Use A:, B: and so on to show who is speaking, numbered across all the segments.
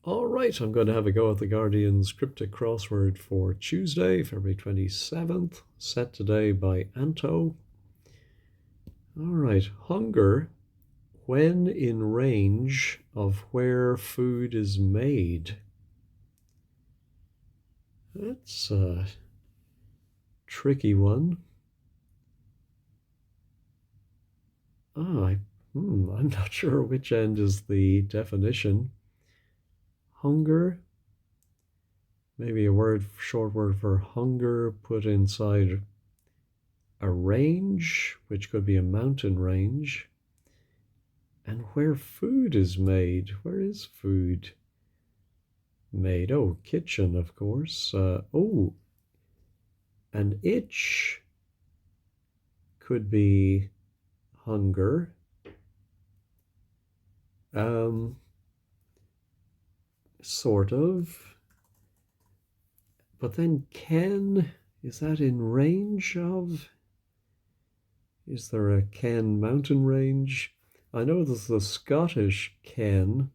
A: All right, I'm going to have a go at the Guardian's Cryptic Crossword for Tuesday, February 27th, set today by Anto. All right, hunger when in range of where food is made. That's a tricky one. I'm not sure which end is the definition. Hunger, maybe a short word for hunger put inside a range, which could be a mountain range. And where food is made. Where is food made? Oh, kitchen, of course. An itch could be hunger. Um, sort of. But then is that in range of? Is there a Ken mountain range? I know there's the Scottish Ken.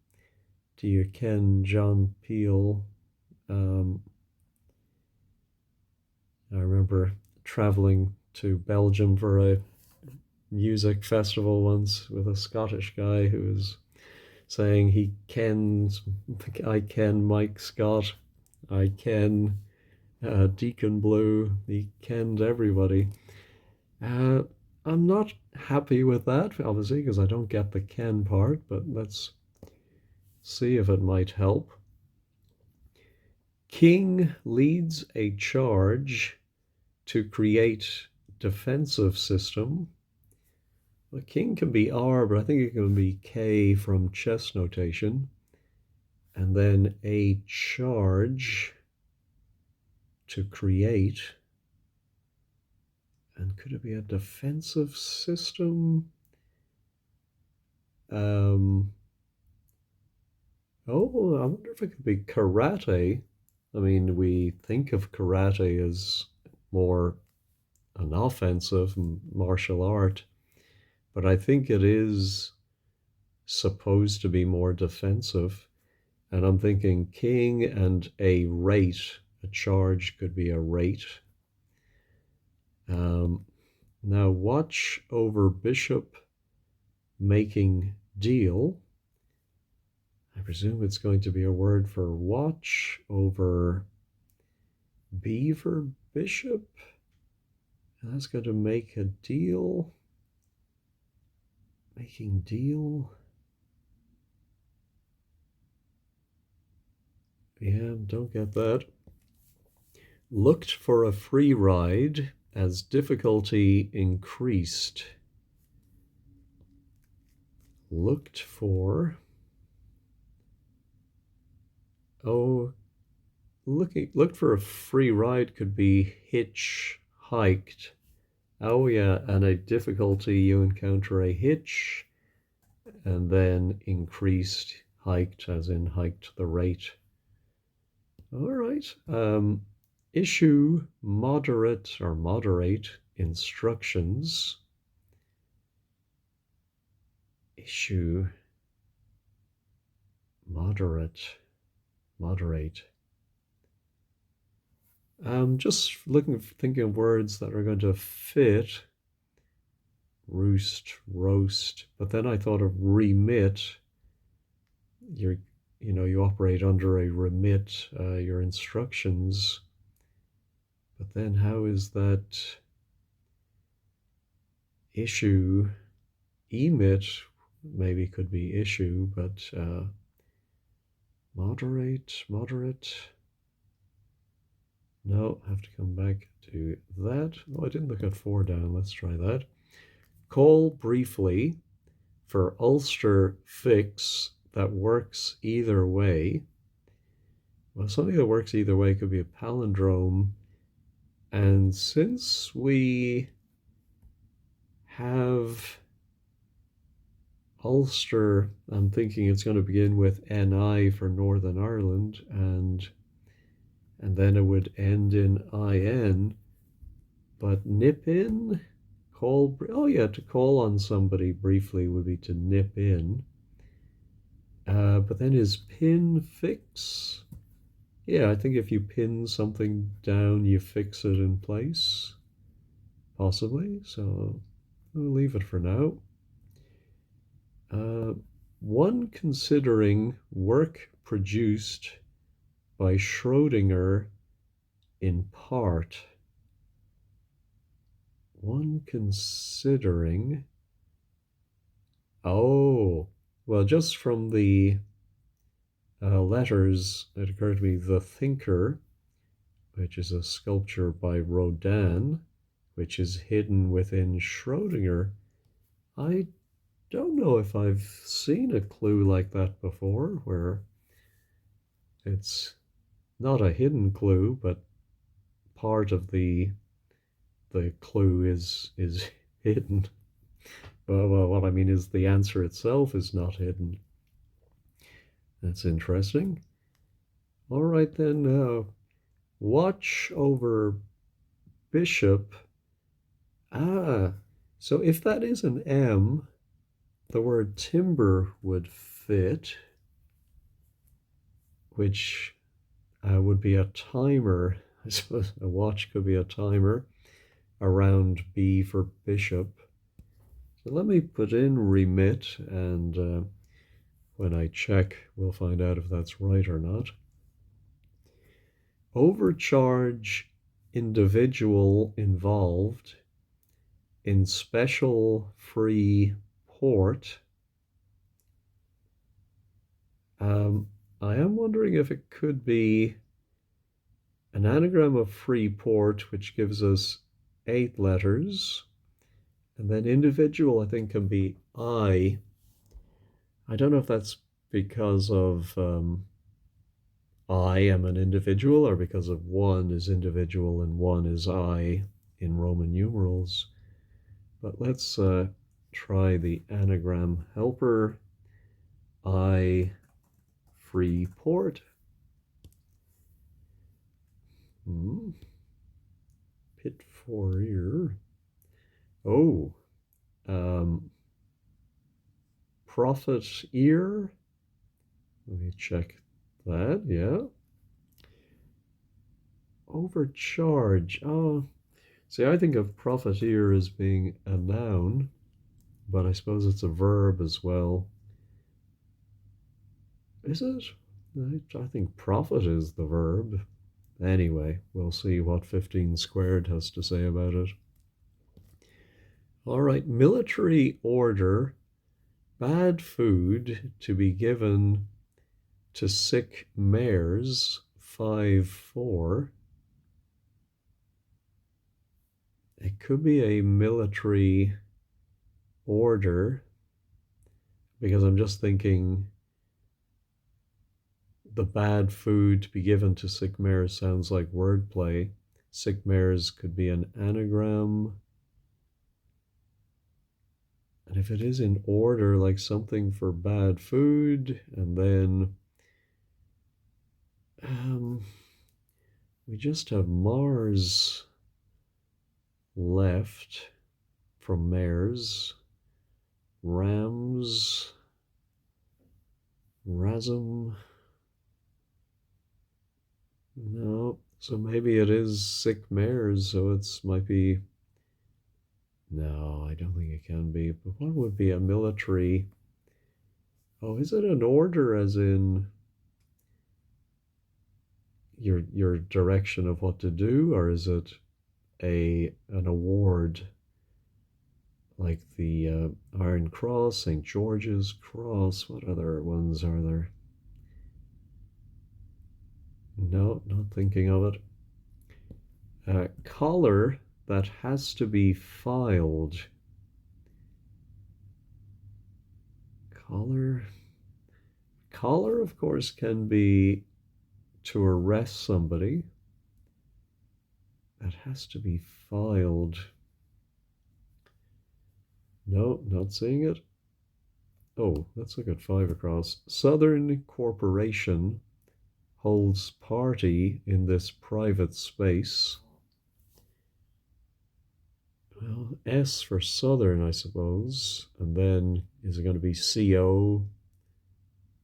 A: Do you ken John Peel? Um, I remember traveling to Belgium for a music festival once with a Scottish guy who was saying he kens, I ken Mike Scott, I ken Deacon Blue, he kenned everybody. Uh, I'm not happy with that, obviously, because I don't get the ken part, but let's see if it might help. King leads a charge to create defensive system. The king can be R, but I think it can be K from chess notation. And then a charge to create. And could it be a defensive system? Oh, I wonder if it could be karate. I mean, we think of karate as more an offensive martial art, but I think it is supposed to be more defensive. And I'm thinking king and a rate. A charge could be a rate. Now watch over bishop making deal. I presume it's going to be a word for watch over beaver bishop. And that's going to make a deal. Making deal. Yeah, don't get that. Looked for a free ride as difficulty increased. Looked for. Oh, looked for a free ride could be hitch hiked. Oh yeah, and a difficulty you encounter a hitch, and then increased hiked as in hiked the rate. All right. Issue moderate or moderate instructions. Issue moderate. Just thinking of words that are going to fit. Roost, roast. But then I thought of remit. You operate under a remit, your instructions. But then how is that issue? Emit maybe could be issue, but moderate. No, I have to come back to that. Oh, I didn't look at 4 down. Let's try that. Call briefly for Ulster fix that works either way. Well, something that works either way could be a palindrome. And since we have Ulster, I'm thinking it's going to begin with NI for Northern Ireland, and then it would end in IN. But nip in, to call on somebody briefly would be to nip in. But then is pin fix? Yeah, I think if you pin something down, you fix it in place, possibly. So we'll leave it for now. Uh, One considering work produced by Schrödinger in part. One considering. Oh, well, just from the letters, it occurred to me The Thinker, which is a sculpture by Rodin, which is hidden within Schrödinger. I don't know if I've seen a clue like that before, where it's not a hidden clue, but part of the clue is hidden. Well, what I mean is the answer itself is not hidden. That's interesting. All right then. Watch over bishop. Ah, so if that is an M, the word timber would fit, which would be a timer. I suppose a watch could be a timer around B for bishop. So let me put in remit, and when I check, we'll find out if that's right or not. Overcharge individual involved in special free port. I am wondering if it could be an anagram of free port, which gives us 8 letters. And then individual, I think, can be I. I don't know if that's because of I am an individual or because of one is individual and one is I in Roman numerals. But let's try the anagram helper I free port. Pit for ear. Oh, prophet ear. Let me check that. Yeah. Overcharge. Oh, see, I think of profiteer as being a noun, but I suppose it's a verb as well. Is it? I think profit is the verb. Anyway, we'll see what 15 squared has to say about it. All right, military order, bad food to be given to sick mares, 5-4. It could be a military order because I'm just thinking the bad food to be given to sick mares sounds like wordplay. Sick mares could be an anagram. And if it is in order, like something for bad food, and then we just have Mars left from mares. Rams, Rasm. No, so maybe it is sick mares, so it's might be. No, I don't think it can be. But what would be a military? Oh, is it an order as in your direction of what to do, or is it an award like the Iron Cross, St. George's Cross? What other ones are there? No, not thinking of it. Collar that has to be filed. Collar. Collar, of course, can be to arrest somebody. That has to be filed. No, not seeing it. Oh, let's look at 5 across. Southern Corporation holds party in this private space. Well, S for Southern, I suppose. And then is it going to be CO?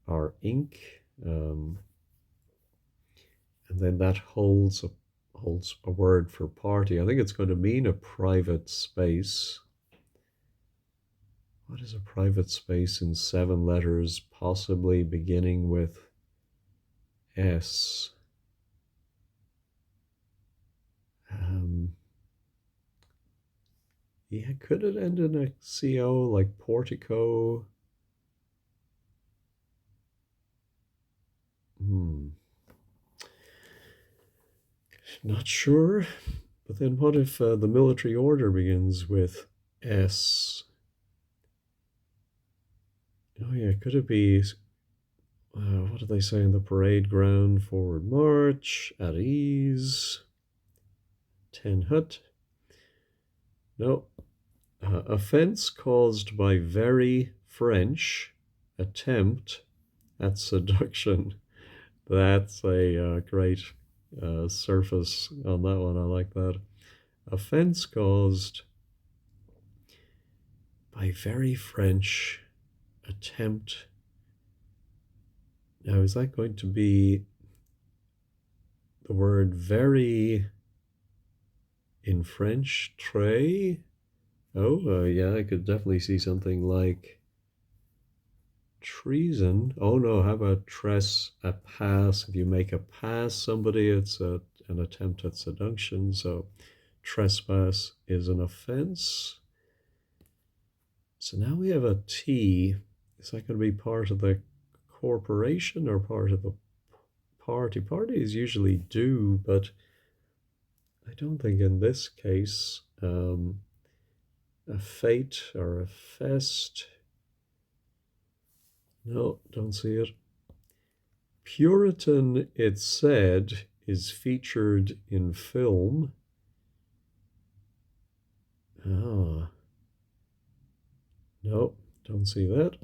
A: or ink. And then that holds a word for party. I think it's going to mean a private space. What is a private space in 7 letters, possibly beginning with S? Yeah, could it end in a CO, like portico? Not sure. But then what if the military order begins with S? Oh yeah, could it be, what do they say in the parade ground? Forward march, at ease, 10 hut. No. Offense caused by very French attempt at seduction. That's a great surface on that one. I like that. Offense caused by very French attempt. Now, is that going to be the word very in French? Très? Oh, yeah, I could definitely see something like treason. Oh no, how about trespass? If you make a pass somebody, it's an attempt at seduction. So trespass is an offense. So now we have a T. Is that going to be part of the corporation or part of the party? Parties usually do, but I don't think in this case. A fete or a fest. No, don't see it. Puritan, it's said, is featured in film. Ah, no, don't see that.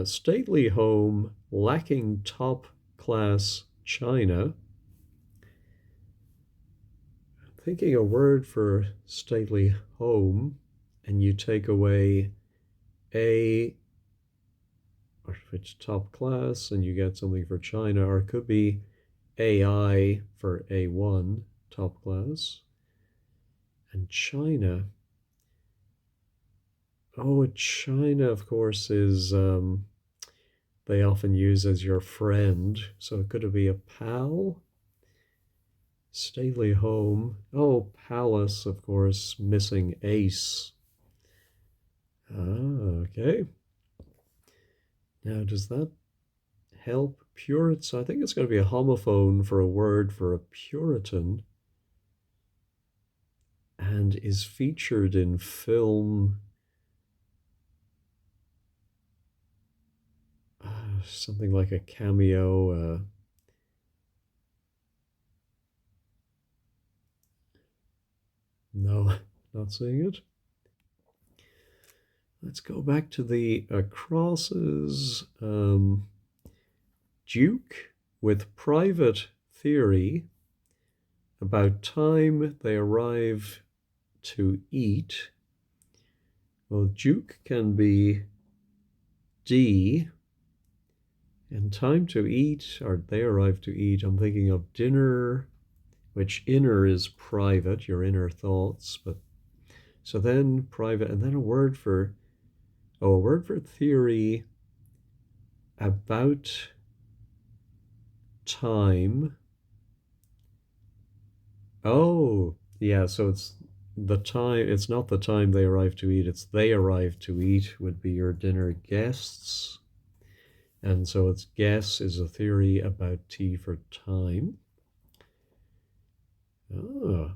A: Stately home lacking top class china. Thinking a word for stately home, and you take away a, or if it's top class, and you get something for china, or it could be AI for A1, top class. And China. Oh, China, of course, is they often use as your friend. So could it be a pal? Stately home. Oh, palace, of course, missing ace. Ah, okay. Now, does that help? Puritan. So I think it's going to be a homophone for a word for a Puritan. And is featured in film. Something like a cameo. No, not seeing it. Let's go back to the crosses. Duke with private theory about time they arrive to eat. Well, Duke can be D, and time to eat, or they arrive to eat. I'm thinking of dinner, which inner is private, your inner thoughts. But so then private, and then a word for theory about time. Oh, yeah, so it's the time, it's not the time they arrive to eat, it's they arrive to eat would be your dinner guests. And so it's guess is a theory about tea for time. Oh,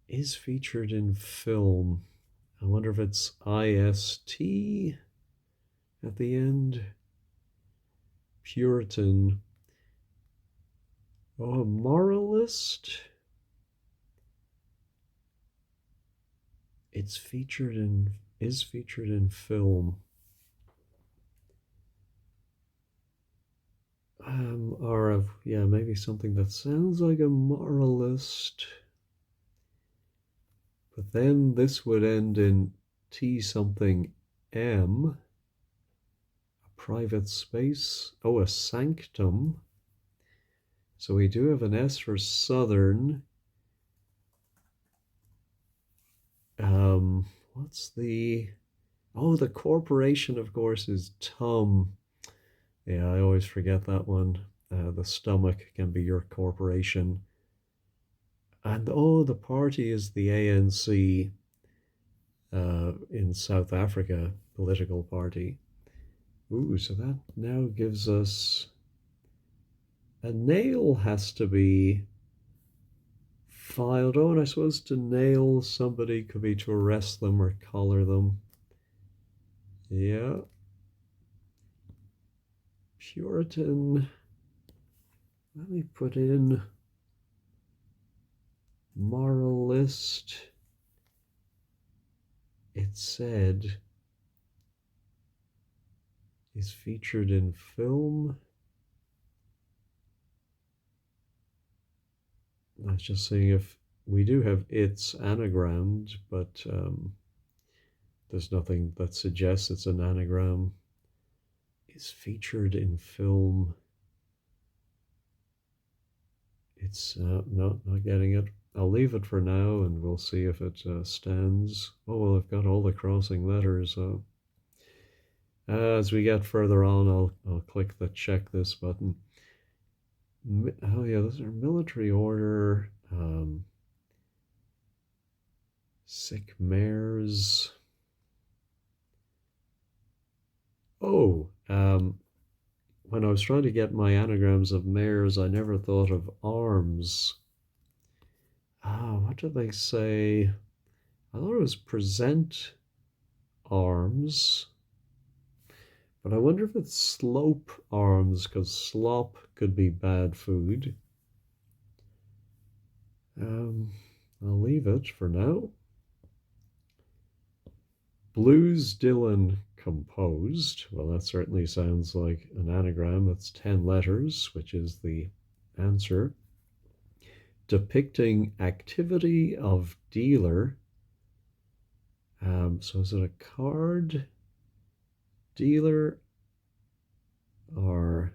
A: is featured in film. I wonder if it's IST at the end. Puritan. Oh, a moralist. Is featured in film. Or yeah, maybe something that sounds like a moralist. But then this would end in T something M. A private space. Oh, a sanctum. So we do have an S for southern. What's the... Oh, the corporation, of course, is tum. Yeah, I always forget that one. The stomach can be your corporation. And oh, the party is the ANC in South Africa, political party. Ooh, so that now gives us a nail has to be filed. Oh, and I suppose to nail somebody could be to arrest them or collar them. Yeah. Puritan. Let me put in moralist. It said is featured in film. I was just seeing if we do have it's anagrammed, but there's nothing that suggests it's an anagram. Is featured in film. It's not getting it. I'll leave it for now, and we'll see if it stands. Oh well, I've got all the crossing letters. So as we get further on, I'll click the check this button. Oh yeah, those are military order. Sick mares. Oh, when I was trying to get my anagrams of mares, I never thought of arms. Ah, what did they say? I thought it was present arms, but I wonder if it's slope arms, because slop could be bad food. I'll leave it for now. Blues Dylan composed. Well, that certainly sounds like an anagram. It's 10 letters, which is the answer. Depicting activity of dealer. So is it a card dealer or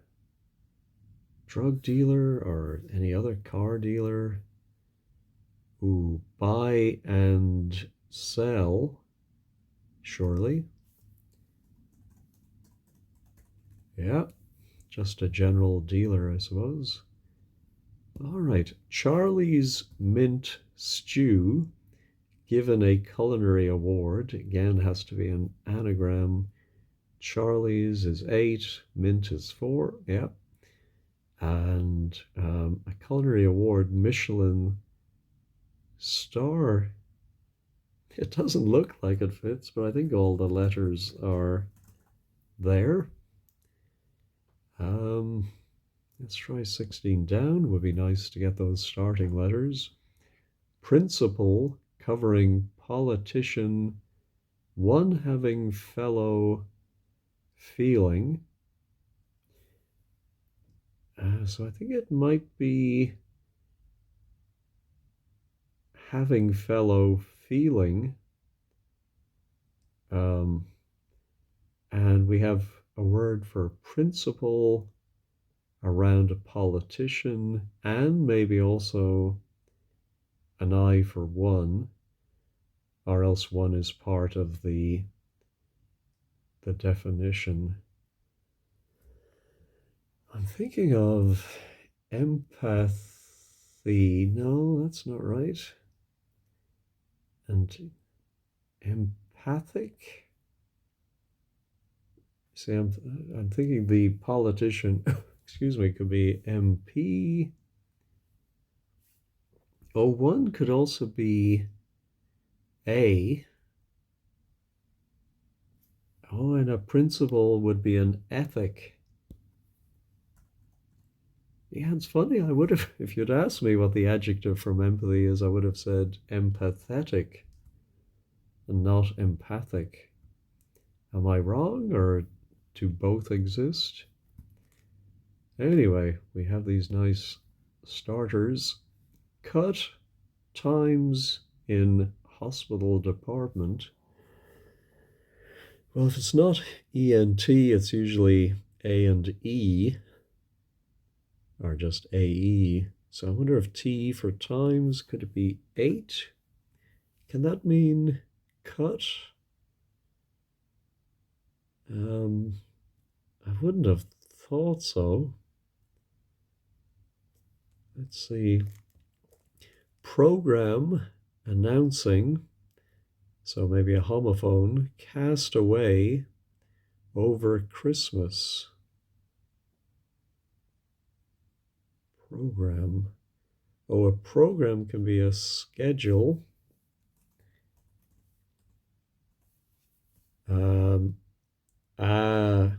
A: drug dealer or any other car dealer who buy and sell? Surely. Yeah, just a general dealer, I suppose. All right, Charlie's Mint Stew, given a culinary award, again has to be an anagram. Charlie's is 8, mint is 4, yeah. And a culinary award, Michelin star. It doesn't look like it fits, but I think all the letters are there. Let's try 16 down. Would be nice to get those starting letters. Principal covering politician, one having fellow feeling. So I think it might be having fellow feeling. And we have a word for principal around a politician, and maybe also an I for one, or else one is part of the definition. I'm thinking of empathy. No, that's not right. And empathic. See, I'm thinking the politician, excuse me, could be MP. Oh, one could also be A. Oh, and a principle would be an ethic. Yeah, it's funny. I would have, if you'd asked me what the adjective from empathy is, I would have said empathetic and not empathic. Am I wrong, or do both exist? Anyway, we have these nice starters. Cut times in hospital department. Well, if it's not ENT, it's usually A and E, or just AE. So I wonder if T for times, could it be 8? Can that mean cut? Um, I wouldn't have thought so. Let's see. Program announcing, so maybe a homophone, cast away over Christmas. Program. Oh, a program can be a schedule. Um, ah,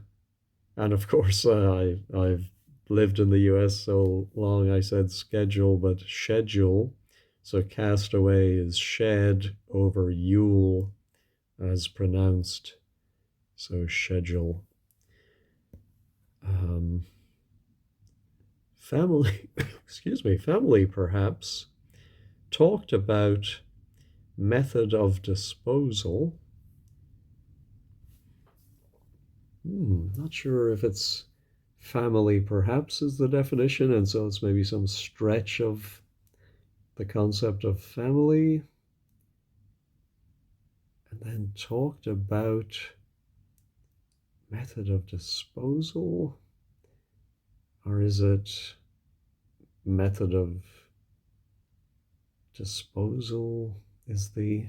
A: and of course, I've lived in the US so long, I said schedule, but schedule. So castaway is shed over Yule as pronounced. So schedule. Um, family, excuse me, family perhaps talked about method of disposal. Not sure if it's family perhaps is the definition, and so it's maybe some stretch of the concept of family. And then talked about method of disposal, or is it method of disposal is the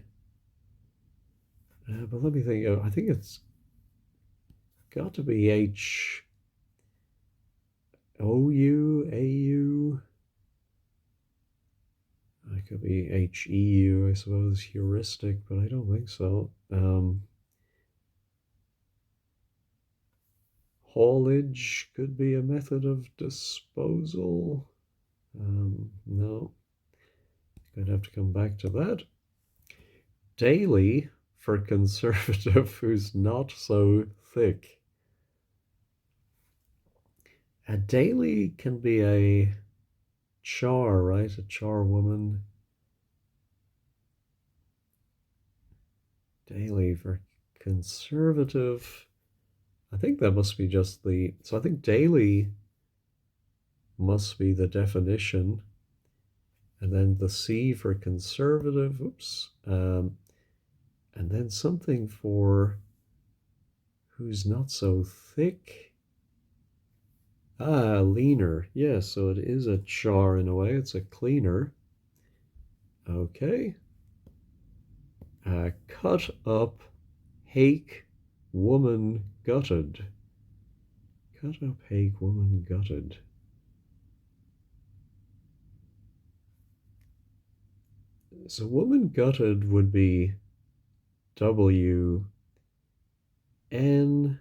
A: but let me think. I think it's got to be HOU, AU. It could be HEU, I suppose, heuristic, but I don't think so. Haulage could be a method of disposal. No, I'd have to come back to that. Daily for conservative who's not so thick. A daily can be a char, right? A charwoman. Daily for conservative. I think that must be just the. So I think daily must be the definition. And then the C for conservative. Oops. And then something for who's not so thick. Ah, leaner. Yes, so it is a char in a way. It's a cleaner. Okay. Cut up, hake, woman gutted. Cut up, hake, woman gutted. So woman gutted would be W N.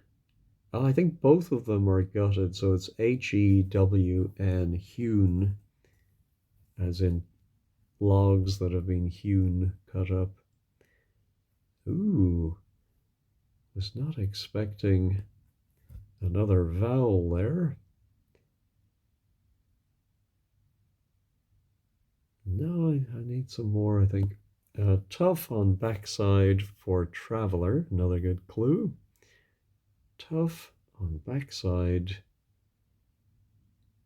A: Oh, I think both of them are gutted, so it's HEWN, hewn, as in logs that have been hewn, cut up. Ooh, was not expecting another vowel there. No, I need some more, I think. Tough on backside for traveler, another good clue. Tough on backside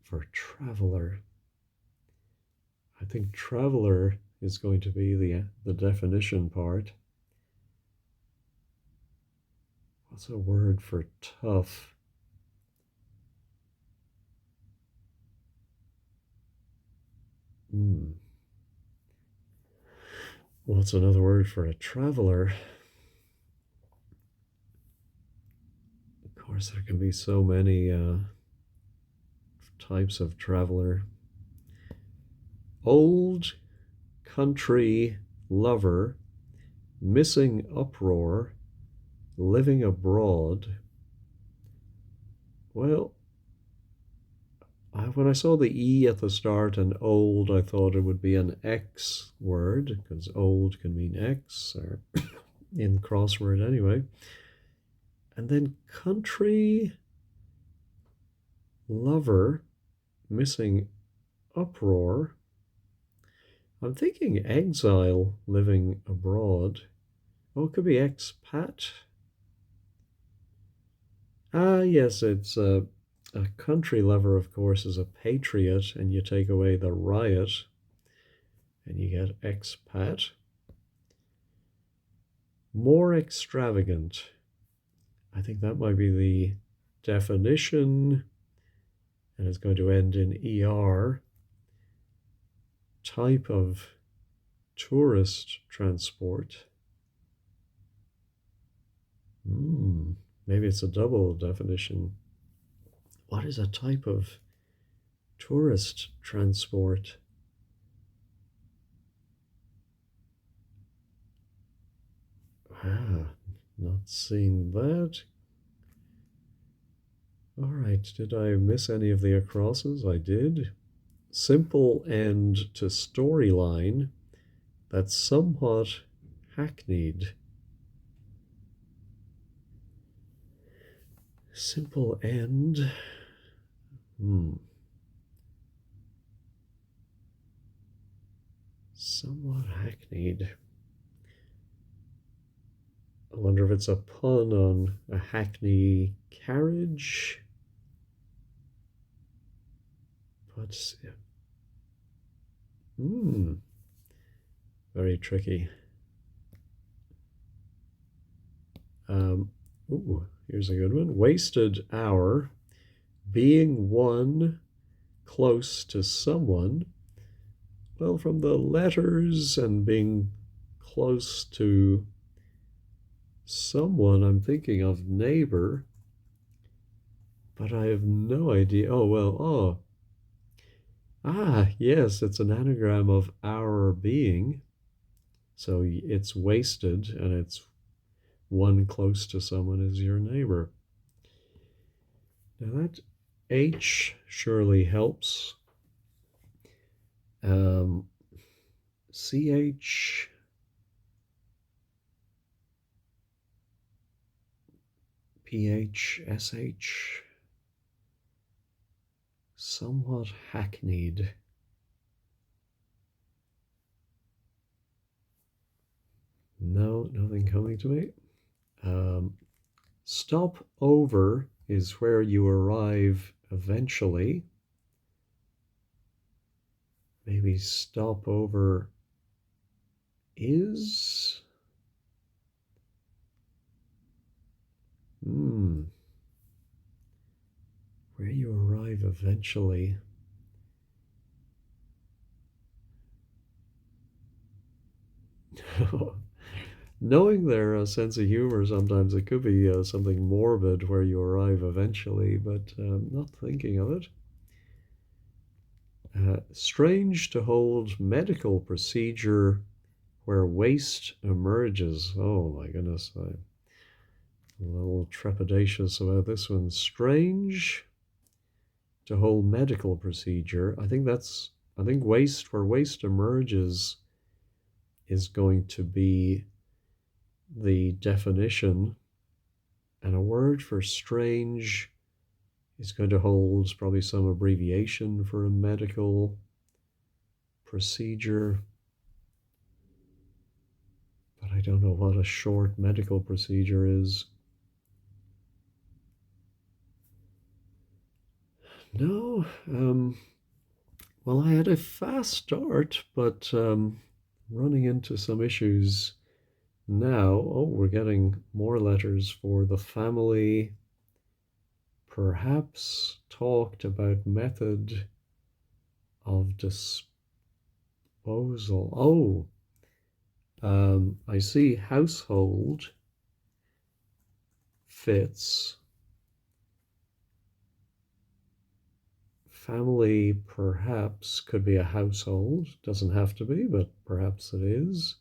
A: for traveler. I think traveler is going to be the definition part. What's a word for tough? What's another word for a traveler? Of course, there can be so many types of traveler. Old country lover, missing uproar, living abroad. Well, when I saw the E at the start and old, I thought it would be an X word, because old can mean X, or in crossword anyway. And then country lover, missing uproar. I'm thinking exile, living abroad. Oh, it could be expat. Ah, yes, it's a country lover, of course, is a patriot, and you take away the riot, and you get expat. More extravagant. I think that might be the definition, and it's going to end in ER. Type of tourist transport. Maybe it's a double definition. What is a type of tourist transport? Ah, not seeing that. All right, did I miss any of the acrosses? I did. Simple end to storyline. That's somewhat hackneyed. Simple end. Somewhat hackneyed. I wonder if it's a pun on a hackney carriage. But, very tricky. Here's a good one. Wasted hour. Being one close to someone. Well, from the letters and being close to someone, I'm thinking of neighbor, but I have no idea. Oh, well, oh. Ah, yes, it's an anagram of our being. So it's wasted, and it's one close to someone is your neighbor. Now that H surely helps. CH, PH, SH, somewhat hackneyed. No, nothing coming to me. Stop over is where you arrive eventually. Maybe stop over is. Where you arrive eventually. Knowing their sense of humor, sometimes it could be something morbid where you arrive eventually, but not thinking of it. Strange to hold medical procedure where waste emerges. Oh my goodness, I'm a little trepidatious about this one. Strange to hold medical procedure. I think waste where waste emerges is going to be the definition, and a word for strange is going to hold probably some abbreviation for a medical procedure, but I don't know what a short medical procedure is. No, well, I had a fast start, but running into some issues now. Oh, we're getting more letters for the family. Perhaps talked about method of disposal. Oh, I see household fits. Family perhaps could be a household. Doesn't have to be, but perhaps it is.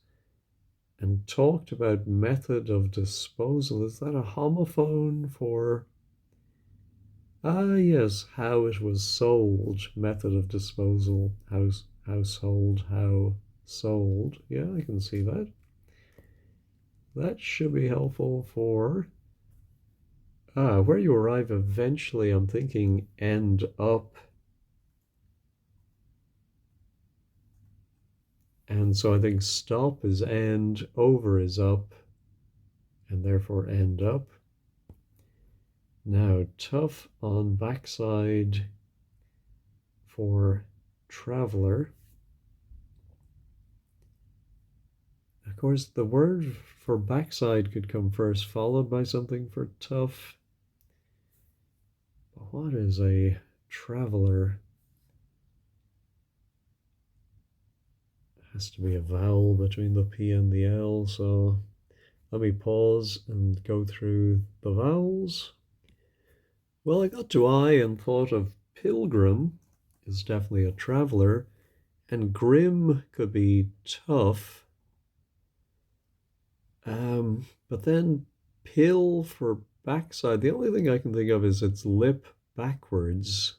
A: And talked about method of disposal. Is that a homophone for? Ah, yes, how it was sold. Method of disposal. Household, how sold. Yeah, I can see that. That should be helpful for where you arrive eventually. I'm thinking end up. And so I think stop is end, over is up, and therefore end up. Now, tough on backside for traveler. Of course, the word for backside could come first, followed by something for tough. But what is a traveler? It has to be a vowel between the P and the L, so let me pause and go through the vowels. Well, I got to I and thought of pilgrim is definitely a traveler, and grim could be tough. But then pill for backside. The only thing I can think of is its lip backwards.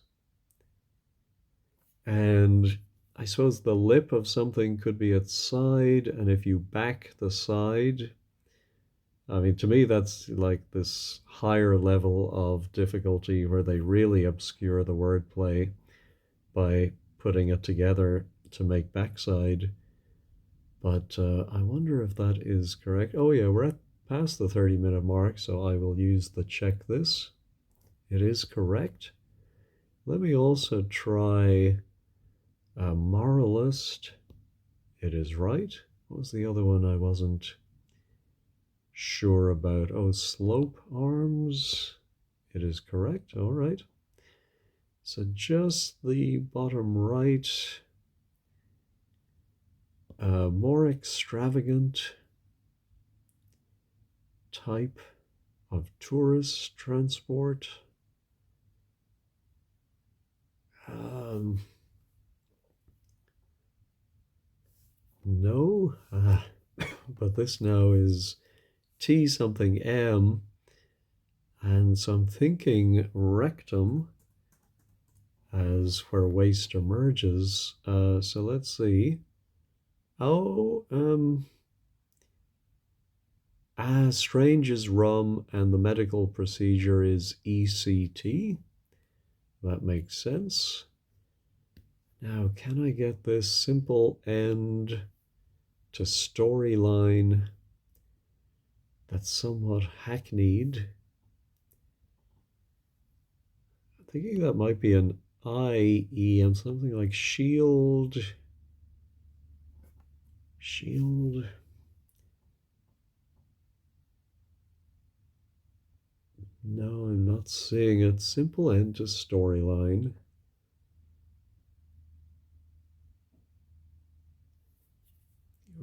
A: And I suppose the lip of something could be its side, and if you back the side, I mean, to me, that's like this higher level of difficulty where they really obscure the wordplay by putting it together to make backside. But I wonder if that is correct. Oh, yeah, we're at past the 30-minute mark, so I will use the check this. It is correct. Let me also try moralist. It is right. What was the other one I wasn't sure about? Oh, slope arms. It is correct. All right. So just the bottom right. More extravagant type of tourist transport. Um, no, but this now is T something M, and so I'm thinking rectum as where waste emerges. So let's see. Oh, strange is rum, and the medical procedure is ECT. That makes sense. Now, can I get this simple end to storyline that's somewhat hackneyed? I'm thinking that might be an IE and something like shield. Shield. No, I'm not seeing it. Simple end to storyline.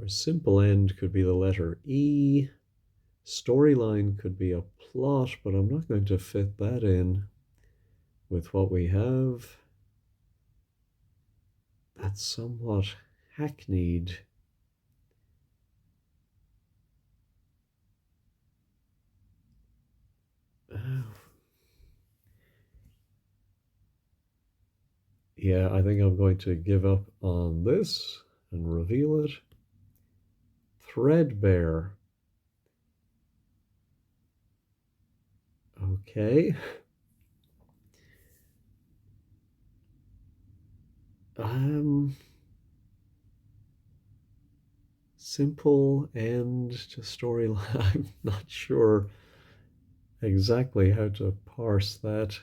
A: Or simple end could be the letter E. Storyline could be a plot, but I'm not going to fit that in with what we have. That's somewhat hackneyed. Oh. Yeah, I think I'm going to give up on this and reveal it. Threadbare. Okay. Simple end to storyline. I'm not sure exactly how to parse that.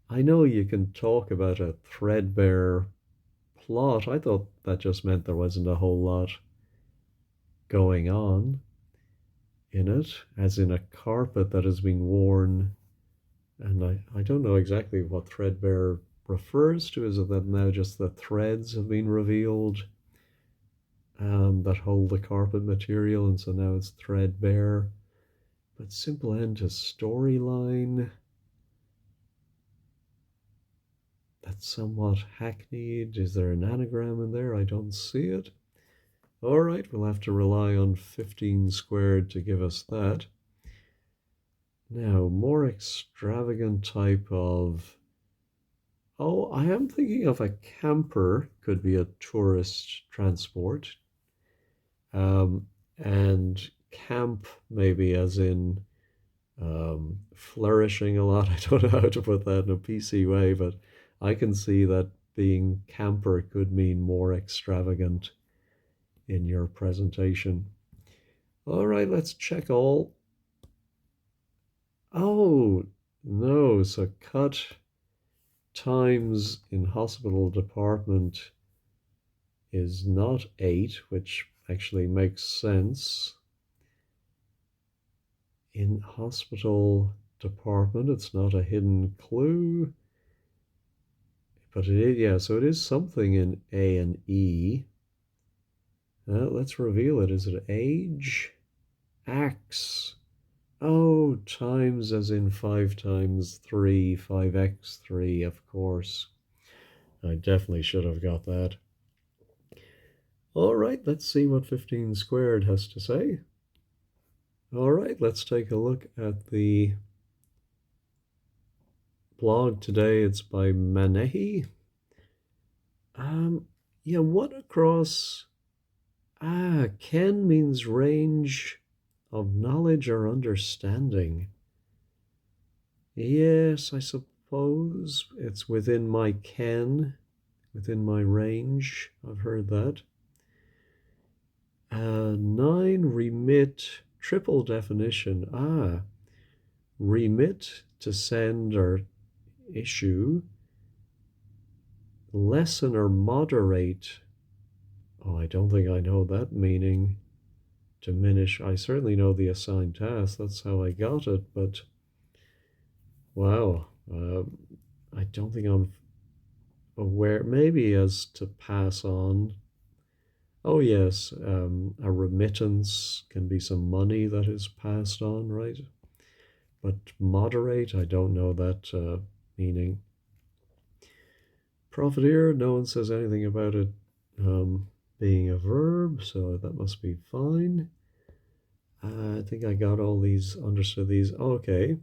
A: I know you can talk about a threadbare plot. I thought that just meant there wasn't a whole lot going on in it, as in a carpet that has been worn. And I don't know exactly what threadbare refers to. Is it that now just the threads have been revealed that hold the carpet material, and so now it's threadbare? But simple end to storyline. That's somewhat hackneyed. Is there an anagram in there? I don't see it. All right, we'll have to rely on 15 squared to give us that. Now, more extravagant type of... Oh, I am thinking of a camper, could be a tourist transport. And camp, maybe as in flourishing a lot. I don't know how to put that in a PC way, but I can see that being camper could mean more extravagant in your presentation. All right, let's check all. Oh, no. So cut times in hospital department is not 8, which actually makes sense. In hospital department, it's not a hidden clue, but it is, yeah, so it is something in A and E. Let's reveal it. Is it age? Axe. Oh, times as in 5 times 3, 5x3, of course. I definitely should have got that. All right, let's see what 15 squared has to say. All right, let's take a look at the blog today. It's by Manehi. Yeah, what across? Ken means range of knowledge or understanding. Yes, I suppose it's within my ken, within my range. I've heard that. 9, remit, triple definition. Remit, to send or issue. Lessen or moderate. Oh, I don't think I know that meaning. Diminish. I certainly know the assigned task. That's how I got it, but wow. I don't think I'm aware. Maybe as to pass on. Oh, yes. A remittance can be some money that is passed on, right? But moderate, I don't know that meaning. Profiteer, no one says anything about it being a verb, so that must be fine. I think I got all these, understood these. Okay.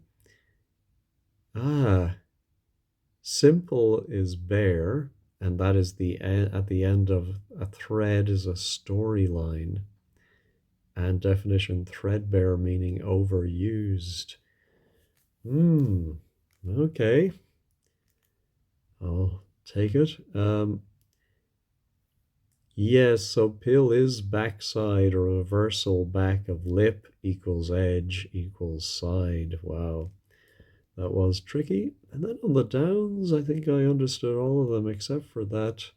A: Simple is bare, and that is at the end of a thread is a storyline. And definition threadbare meaning overused. Okay. I'll take it. Yes, so pill is backside or reversal back of lip equals edge equals side. Wow, that was tricky. And then on the downs, I think I understood all of them except for that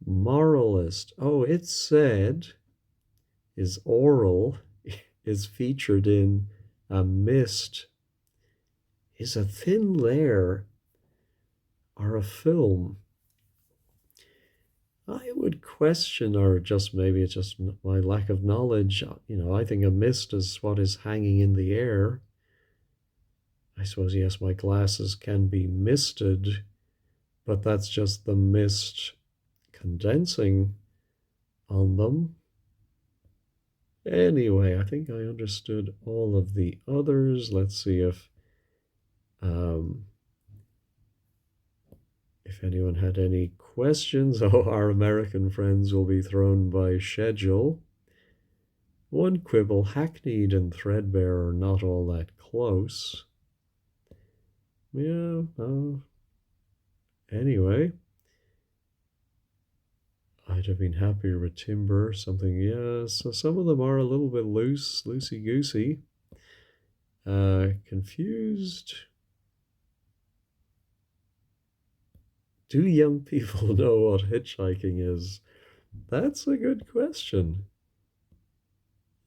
A: moralist. Oh, it said is oral is featured in a mist is a thin layer or a film. I would question, or just maybe it's just my lack of knowledge. I think a mist is what is hanging in the air. I suppose, yes, my glasses can be misted, but that's just the mist condensing on them. Anyway, I think I understood all of the others. Let's see if anyone had any questions. Oh, our American friends will be thrown by schedule. One quibble, hackneyed and threadbare are not all that close. Yeah, anyway, I'd have been happier with timber, something, yeah, so some of them are a little bit loosey-goosey. Confused. Do young people know what hitchhiking is? That's a good question.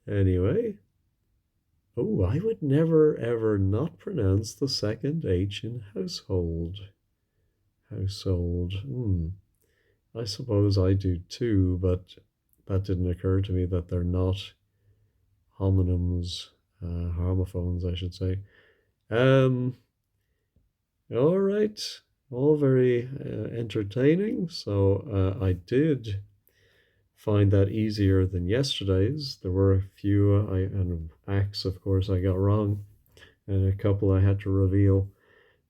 A: Anyway, oh, I would never ever not pronounce the second H in household. Household. I suppose I do too, but that didn't occur to me that they're not homonyms, homophones, I should say. All right, all very entertaining. So I did find that easier than yesterday's. There were a few, and acts, of course, I got wrong, and a couple I had to reveal,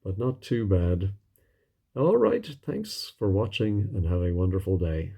A: but not too bad. All right, thanks for watching and have a wonderful day.